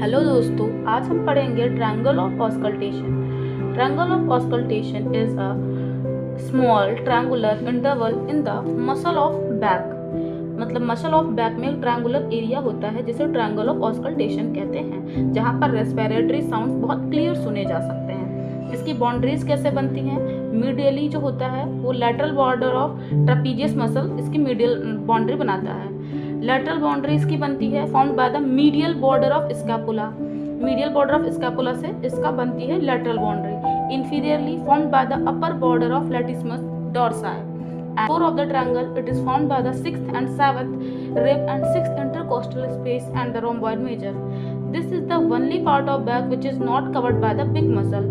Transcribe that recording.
Hello दोस्तों, आज हम पढ़ेंगे triangle of auscultation. Triangle of auscultation is a small triangular interval in the muscle of back. मतलब muscle of back में एक ट्रायंगुलर एरिया होता है जिसे ट्रायंगल ऑफ ऑस्कल्टेशन कहते हैं, जहाँ पर रेस्पिरेटरी साउंड बहुत क्लियर सुने जा सकते हैं। इसकी बाउंड्रीज कैसे बनती हैं? मीडियली जो होता है वो लेटरल बॉर्डर ऑफ ट्रापीजियस मसल इसकी मीडियल बाउंड्री बनाता है। लेटरल बाउंड्री इसकी बनती है formed by the medial border of scapula. Medial border of scapula से इसका बनती है lateral boundary. Inferiorly formed by the upper border of latissimus dorsi. And core of the triangle, it is formed by the 6th and 7th rib and 6th intercostal space and the rhomboid major. This is the only part of back which is not covered by the big muscle.